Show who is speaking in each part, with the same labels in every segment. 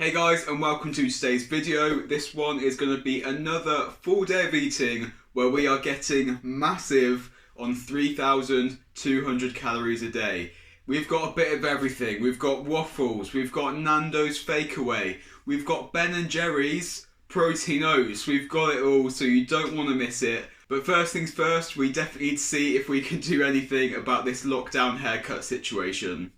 Speaker 1: Hey guys, and welcome to today's video. This one is going to be another full day of eating where we are getting massive on 3,200 calories a day. We've got a bit of everything. We've got Waffles, we've got Nandos Fakeaway, we've got Ben & Jerry's Protein Oats. We've got it all, so you don't want to miss it. But first things first, we definitely need to see if we can do anything about this lockdown haircut situation.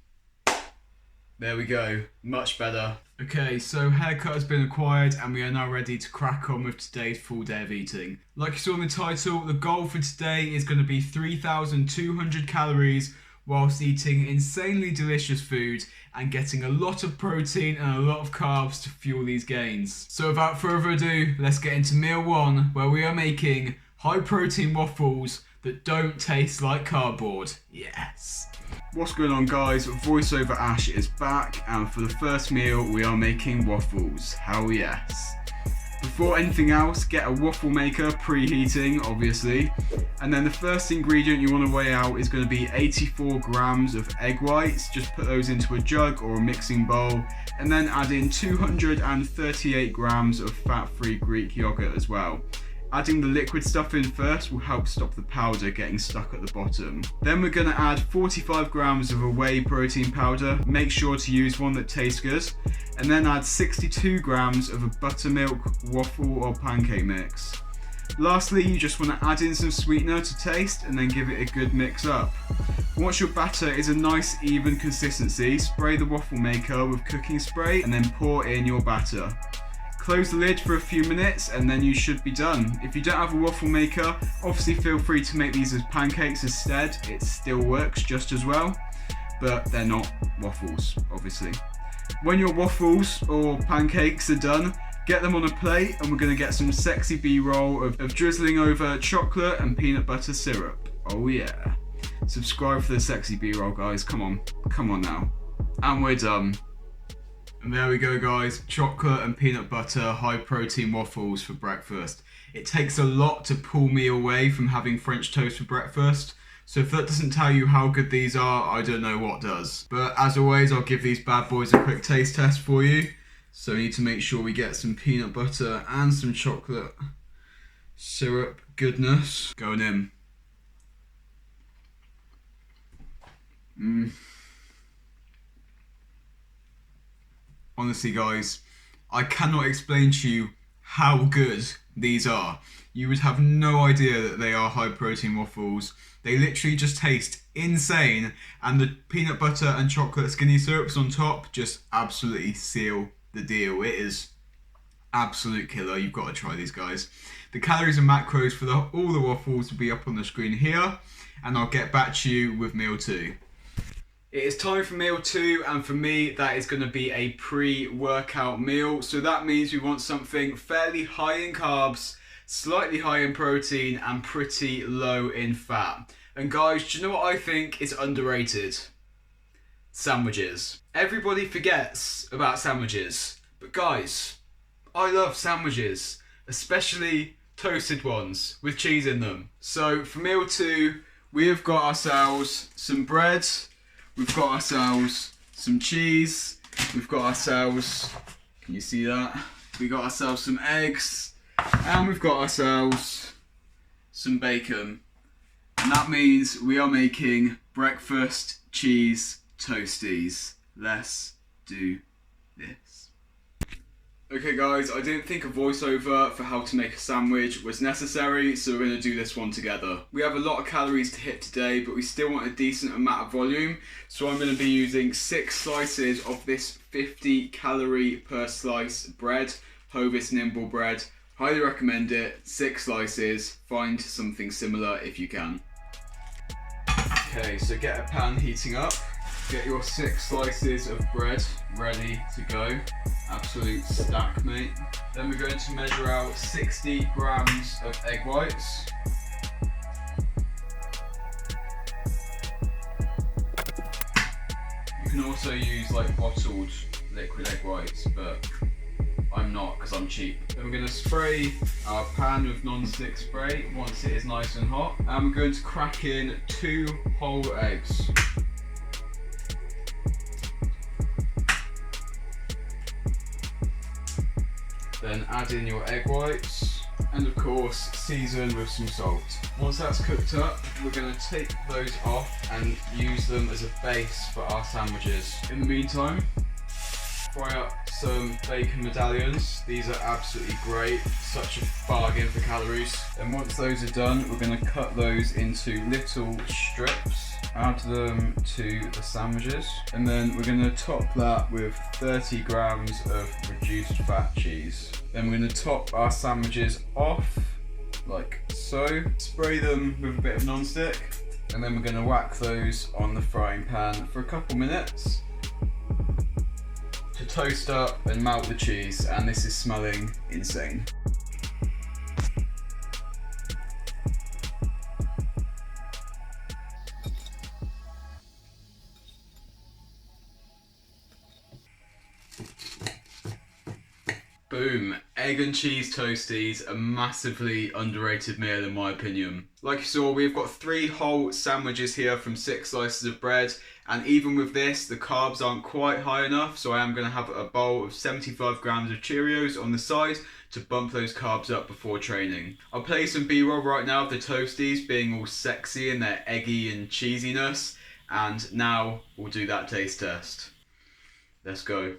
Speaker 1: There we go, much better. Okay, so haircut has been acquired and we are now ready to crack on with today's full day of eating. Like you saw in the title, the goal for today is going to be 3,200 calories whilst eating insanely delicious food and getting a lot of protein and a lot of carbs to fuel these gains. So without further ado, let's get into meal one, where we are making high protein waffles that don't taste like cardboard. Yes! What's going on, guys? Voiceover Ash is back, and for the first meal we are making waffles. Hell yes. Before anything else, get a waffle maker preheating, obviously, and then the first ingredient you want to weigh out is going to be 84 grams of egg whites. Just put those into a jug or a mixing bowl, and then add in 238 grams of fat-free Greek yogurt as well. Adding the liquid stuff in first will help stop the powder getting stuck at the bottom. Then we're going to add 45 grams of a whey protein powder. Make sure to use one that tastes good. And then add 62 grams of a buttermilk waffle or pancake mix. Lastly, you just want to add in some sweetener to taste and then give it a good mix up. Once your batter is a nice even consistency, spray the waffle maker with cooking spray and then pour in your batter. Close the lid for a few minutes and then you should be done. If you don't have a waffle maker, obviously feel free to make these as pancakes instead. It still works just as well, but they're not waffles, obviously. When your waffles or pancakes are done, get them on a plate and we're going to get some sexy B-roll of drizzling over chocolate and peanut butter syrup. Oh yeah. Subscribe for the sexy B-roll, guys. Come on now. And we're done. And there we go, guys, chocolate and peanut butter high protein waffles for breakfast. It takes a lot to pull me away from having French toast for breakfast, so if that doesn't tell you how good these are, I don't know what does. But as always, I'll give these bad boys a quick taste test for you. So we need to make sure we get some peanut butter and some chocolate syrup goodness going in. Honestly, guys, I cannot explain to you how good these are. You would have no idea that they are high protein waffles. They literally just taste insane, and the peanut butter and chocolate skinny syrups on top just absolutely seal the deal. It is absolute killer. You've got to try these, guys. The calories and macros for all the waffles will be up on the screen here, and I'll get back to you with meal two. It is time for meal two, and for me that is going to be a pre-workout meal. So that means we want something fairly high in carbs, slightly high in protein and pretty low in fat. And guys, do you know what I think is underrated? Sandwiches. Everybody forgets about sandwiches, but guys, I love sandwiches, especially toasted ones with cheese in them. So for meal two, we have got ourselves some bread. We've got ourselves some cheese, we've got ourselves, can you see that? We got ourselves some eggs, and we've got ourselves some bacon. And that means we are making breakfast cheese toasties. Let's do this. Okay guys, I didn't think a voiceover for how to make a sandwich was necessary, so we're going to do this one together. We have a lot of calories to hit today, but we still want a decent amount of volume, so I'm going to be using 6 slices of this 50 calorie per slice bread, Hovis Nimble bread. Highly recommend it, 6 slices, find something similar if you can. Okay, so get a pan heating up. Get your 6 slices of bread ready to go. Absolute stack, mate. Then we're going to measure out 60 grams of egg whites. You can also use like bottled liquid egg whites, but I'm not because I'm cheap. Then we're going to spray our pan with non-stick spray once it is nice and hot. And we're going to crack in 2 whole eggs. Then add in your egg whites, and of course season with some salt. Once that's cooked up, we're going to take those off and use them as a base for our sandwiches. In the meantime, fry up some bacon medallions. These are absolutely great, such a bargain for calories. And once those are done, we're going to cut those into little strips, add them to the sandwiches, and then we're going to top that with 30 grams of reduced fat cheese. Then we're going to top our sandwiches off like so, spray them with a bit of non-stick, and then we're going to whack those on the frying pan for a couple minutes to toast up and melt the cheese, and this is smelling insane. Boom, egg and cheese toasties, a massively underrated meal in my opinion. Like you saw, we've got 3 whole sandwiches here from 6 slices of bread, and even with this, the carbs aren't quite high enough, so I am going to have a bowl of 75 grams of Cheerios on the side to bump those carbs up before training. I'll play some B-roll right now of the toasties being all sexy in their eggy and cheesiness, and now we'll do that taste test. Let's go.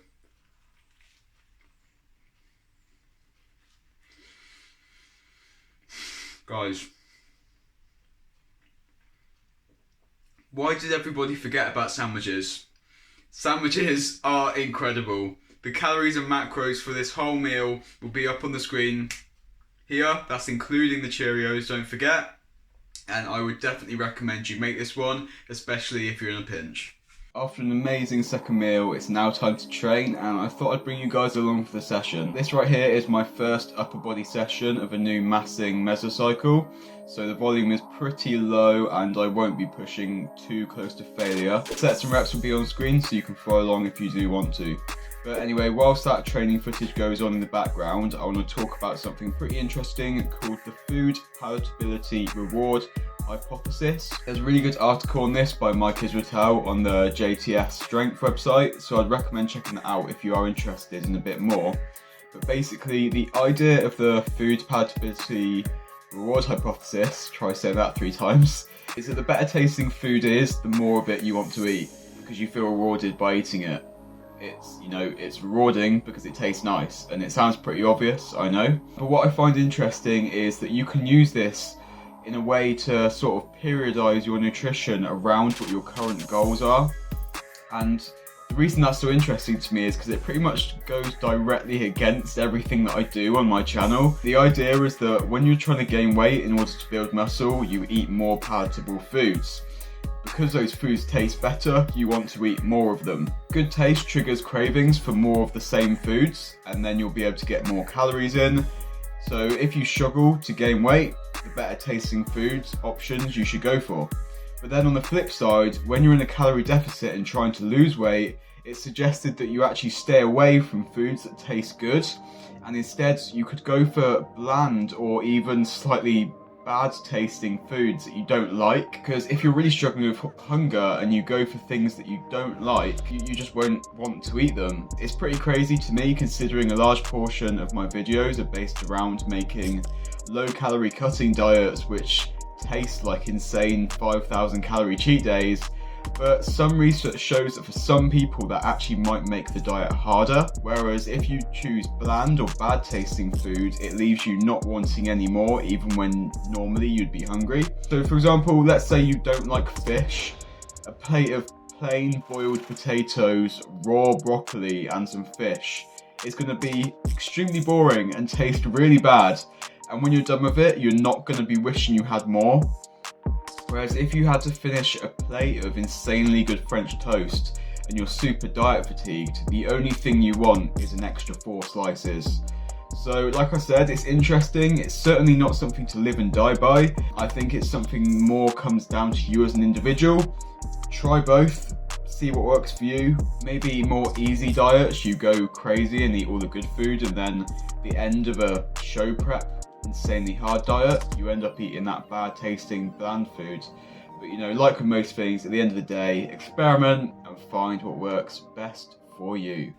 Speaker 1: Guys, why did everybody forget about sandwiches? Sandwiches are incredible. The calories and macros for this whole meal will be up on the screen here. That's including the Cheerios, don't forget. And I would definitely recommend you make this one, especially if you're in a pinch. After an amazing second meal, it's now time to train, and I thought I'd bring you guys along for the session. This right here is my first upper body session of a new massing mesocycle, so the volume is pretty low and I won't be pushing too close to failure. Sets and reps will be on screen so you can follow along if you do want to. But anyway, whilst that training footage goes on in the background, I want to talk about something pretty interesting called the food palatability reward hypothesis. There's a really good article on this by Mike Israetel on the JTS Strength website, so I'd recommend checking that out if you are interested in a bit more. But basically, the idea of the food palatability reward hypothesis, try saying that 3 times, is that the better tasting food is, the more of it you want to eat, because you feel rewarded by eating it. It's rewarding because it tastes nice, and it sounds pretty obvious, I know. But what I find interesting is that you can use this in a way to sort of periodise your nutrition around what your current goals are. And the reason that's so interesting to me is because it pretty much goes directly against everything that I do on my channel. The idea is that when you're trying to gain weight in order to build muscle, you eat more palatable foods. Because those foods taste better, you want to eat more of them. Good taste triggers cravings for more of the same foods, and then you'll be able to get more calories in. So if you struggle to gain weight, the better tasting foods options you should go for. But then on the flip side, when you're in a calorie deficit and trying to lose weight, it's suggested that you actually stay away from foods that taste good, and instead you could go for bland or even slightly bad tasting foods that you don't like, because if you're really struggling with hunger and you go for things that you don't like, you just won't want to eat them. It's pretty crazy to me, considering a large portion of my videos are based around making low calorie cutting diets which taste like insane 5,000 calorie cheat days. But some research shows that for some people that actually might make the diet harder, whereas if you choose bland or bad tasting food, it leaves you not wanting any more even when normally you'd be hungry. So for example, let's say you don't like fish. A plate of plain boiled potatoes, raw broccoli and some fish is going to be extremely boring and taste really bad, and when you're done with it, you're not going to be wishing you had more. Whereas if you had to finish a plate of insanely good French toast and you're super diet fatigued, the only thing you want is an extra 4 slices. So like I said, it's interesting. It's certainly not something to live and die by. I think it's something more comes down to you as an individual. Try both, see what works for you. Maybe more easy diets, you go crazy and eat all the good food, and then the end of a show prep insanely hard diet, you end up eating that bad tasting bland food. But like with most things, at the end of the day, experiment and find what works best for you.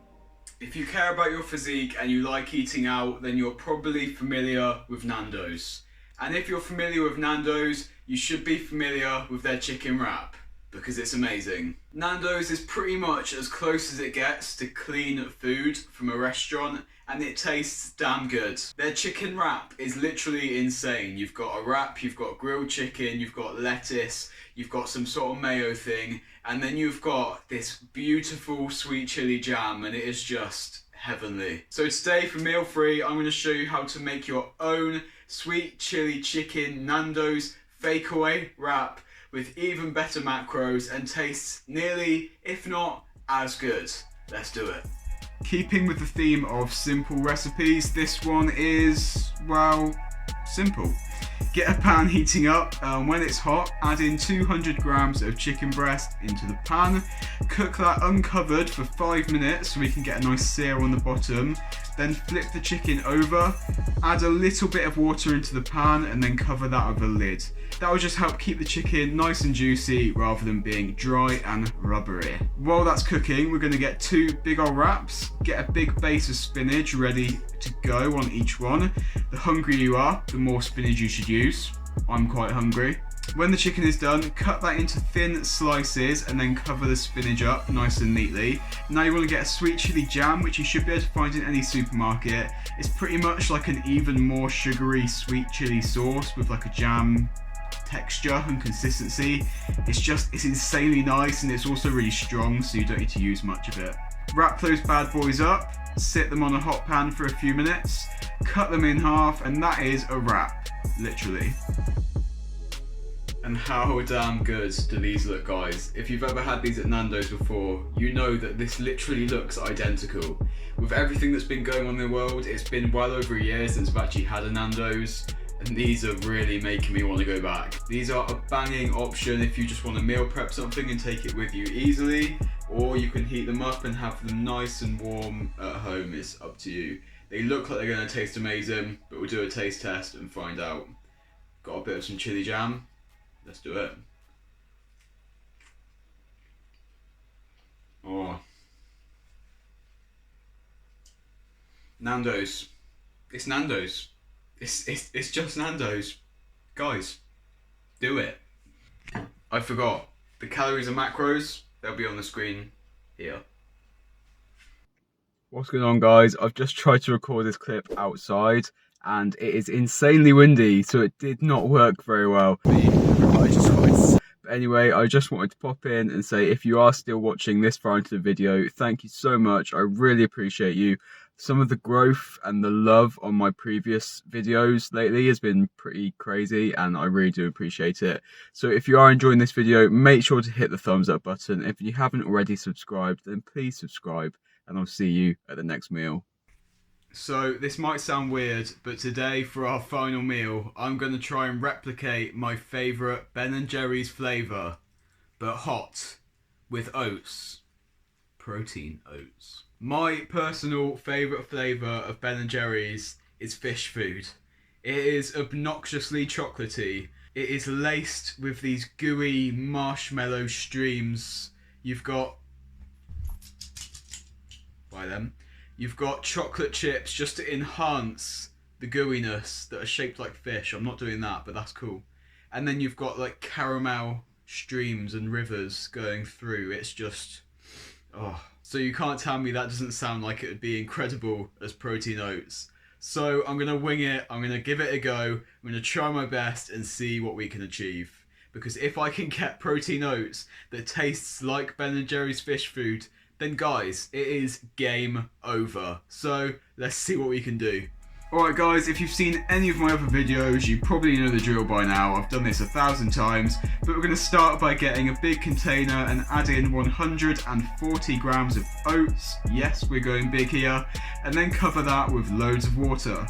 Speaker 1: If you care about your physique and you like eating out, then you're probably familiar with Nandos. And if you're familiar with Nandos, you should be familiar with their chicken wrap, because it's amazing. Nandos is pretty much as close as it gets to clean food from a restaurant, and it tastes damn good. Their chicken wrap is literally insane. You've got a wrap, you've got grilled chicken, you've got lettuce, you've got some sort of mayo thing, and then you've got this beautiful sweet chili jam, and it is just heavenly. So today for meal free, I'm going to show you how to make your own sweet chili chicken Nandos Fakeaway wrap with even better macros and tastes nearly, if not as good. Let's do it. Keeping with the theme of simple recipes, this one is, well, simple. Get a pan heating up. When it's hot, add in 200 grams of chicken breast into the pan. Cook that uncovered for 5 minutes so we can get a nice sear on the bottom. Then flip the chicken over, add a little bit of water into the pan and then cover that with a lid. That will just help keep the chicken nice and juicy rather than being dry and rubbery. While that's cooking, we're going to get 2 big old wraps. Get a big base of spinach ready to go on each one. The hungrier you are, the more spinach you should use. I'm quite hungry. When the chicken is done, cut that into thin slices and then cover the spinach up nice and neatly. Now you want to get a sweet chili jam, which you should be able to find in any supermarket. It's pretty much like an even more sugary sweet chili sauce with like a jam texture and consistency. It's insanely nice, and it's also really strong, so you don't need to use much of it. Wrap those bad boys up, sit them on a hot pan for a few minutes, cut them in half, and that is a wrap, literally. And how damn good do these look, guys? If you've ever had these at Nando's before, you know that this literally looks identical. With everything that's been going on in the world, it's been well over a year since I've actually had a Nando's, and these are really making me want to go back. These are a banging option if you just want to meal prep something and take it with you easily, or you can heat them up and have them nice and warm at home. It's up to you. They look like they're going to taste amazing, but we'll do a taste test and find out. Got a bit of some chili jam. Let's do it. Oh. Nando's. It's Nando's. It's just Nando's. Guys, do it. I forgot. The calories and macros, they'll be on the screen here. What's going on, guys? I've just tried to record this clip outside and it is insanely windy, so it did not work very well. But anyway, I just wanted to pop in and say, if you are still watching this far into the video, thank you so much. I really appreciate you. Some of the growth and the love on my previous videos lately has been pretty crazy, and I really do appreciate it. So if you are enjoying this video, make sure to hit the thumbs up button. If you haven't already subscribed, then please subscribe, and I'll see you at the next meal. So this might sound weird, but today for our final meal, I'm going to try and replicate my favourite Ben & Jerry's flavour, but hot, with oats. Protein oats. My personal favourite flavour of Ben & Jerry's is Phish food. It is obnoxiously chocolatey. It is laced with these gooey marshmallow streams. You've got chocolate chips just to enhance the gooiness that are shaped like fish. I'm not doing that, but that's cool. And then you've got like caramel streams and rivers going through. It's just, oh. So you can't tell me that doesn't sound like it would be incredible as protein oats. So I'm going to wing it. I'm going to give it a go. I'm going to try my best and see what we can achieve. Because if I can get protein oats that tastes like Ben & Jerry's Phish food, then guys, it is game over. So let's see what we can do. Alright guys, if you've seen any of my other videos, you probably know the drill by now. I've done this 1,000 times, but we're going to start by getting a big container and add in 140 grams of oats. Yes, we're going big here. And then cover that with loads of water.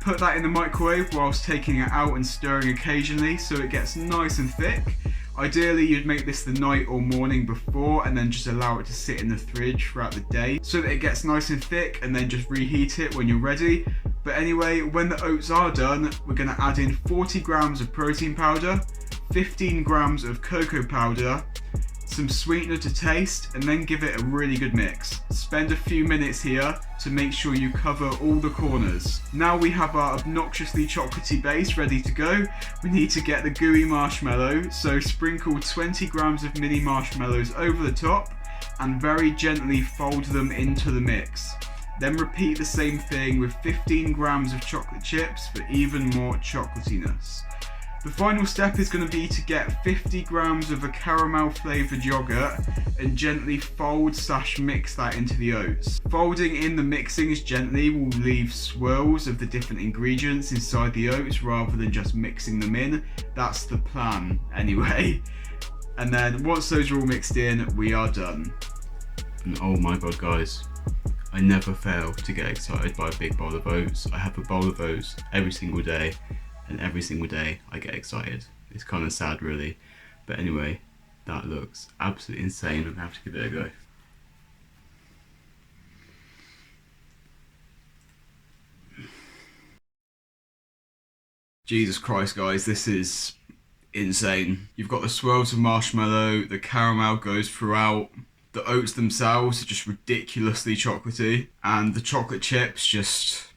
Speaker 1: Put that in the microwave whilst taking it out and stirring occasionally so it gets nice and thick. Ideally, you'd make this the night or morning before and then just allow it to sit in the fridge throughout the day so that it gets nice and thick, and then just reheat it when you're ready. But anyway, when the oats are done, we're going to add in 40 grams of protein powder, 15 grams of cocoa powder, some sweetener to taste, and then give it a really good mix. Spend a few minutes here to make sure you cover all the corners. Now we have our obnoxiously chocolatey base ready to go. We need to get the gooey marshmallow, so sprinkle 20 grams of mini marshmallows over the top and very gently fold them into the mix. Then repeat the same thing with 15 grams of chocolate chips for even more chocolatiness. The final step is going to be to get 50 grams of a caramel flavoured yoghurt and gently fold/mix that into the oats. Folding in the mixings gently will leave swirls of the different ingredients inside the oats rather than just mixing them in. That's the plan anyway. And then once those are all mixed in, we are done. And oh my god guys, I never fail to get excited by a big bowl of oats. I have a bowl of oats every single day. And every single day I get excited. It's kind of sad really. But anyway, that looks absolutely insane. I'm gonna have to give it a go. Jesus Christ guys, this is insane. You've got the swirls of marshmallow, the caramel goes throughout, the oats themselves are just ridiculously chocolatey, and the chocolate chips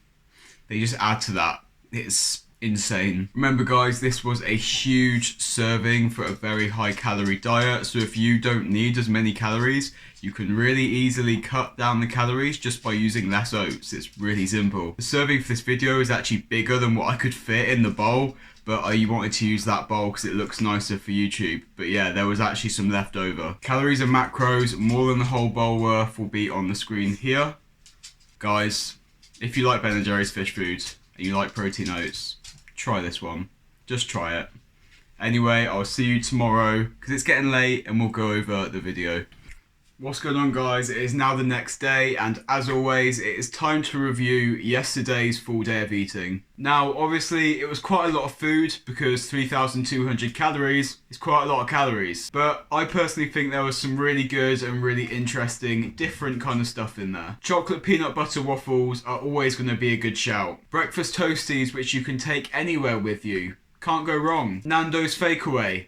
Speaker 1: they just add to that. It's insane. Remember guys, this was a huge serving for a very high calorie diet, so if you don't need as many calories, you can really easily cut down the calories just by using less oats. It's really simple. The serving for this video is actually bigger than what I could fit in the bowl, but I wanted to use that bowl because it looks nicer for YouTube. But yeah, there was actually some left over. Calories and macros, more than the whole bowl worth, will be on the screen here. Guys, if you like Ben & Jerry's fish food and you like protein oats, try this one. Just try it. Anyway, I'll see you tomorrow because it's getting late and we'll go over the video. What's going on guys? It is now the next day, and as always it is time to review yesterday's full day of eating. Now obviously it was quite a lot of food because 3,200 calories is quite a lot of calories, but I personally think there was some really good and really interesting different kind of stuff in there. Chocolate peanut butter waffles are always going to be a good shout. Breakfast toasties which you can take anywhere with you, can't go wrong. Nandos Fakeaway,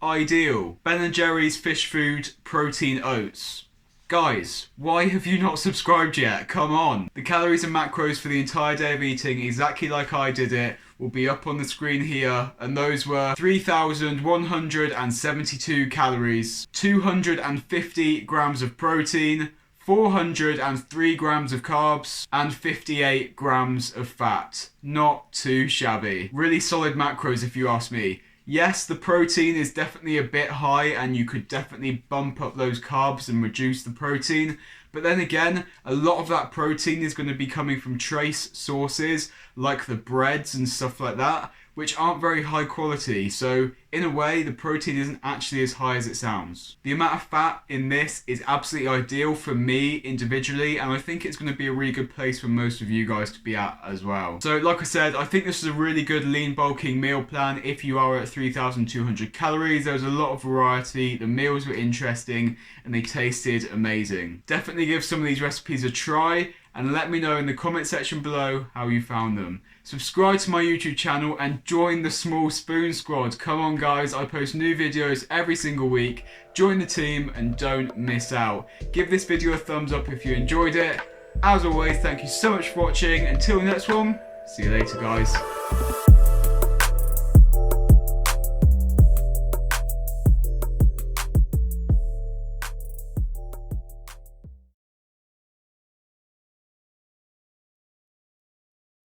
Speaker 1: ideal. Ben & Jerry's fish food protein oats. Guys, why have you not subscribed yet? Come on. The calories and macros for the entire day of eating, exactly like I did it, will be up on the screen here, and those were 3,172 calories, 250 grams of protein, 403 grams of carbs, and 58 grams of fat. Not too shabby. Really solid macros if you ask me. Yes, the protein is definitely a bit high and you could definitely bump up those carbs and reduce the protein. But then again, a lot of that protein is going to be coming from trace sources like the breads and stuff like that, which aren't very high quality. So in a way, the protein isn't actually as high as it sounds. The amount of fat in this is absolutely ideal for me individually, and I think it's going to be a really good place for most of you guys to be at as well. So like I said, I think this is a really good lean bulking meal plan if you are at 3,200 calories. There was a lot of variety, the meals were interesting, and they tasted amazing. Definitely give some of these recipes a try, and let me know in the comment section below how you found them. Subscribe to my YouTube channel and join the Small Spoon Squad. Come on guys, I post new videos every single week. Join the team and don't miss out. Give this video a thumbs up if you enjoyed it. As always, thank you so much for watching. Until the next one, see you later guys.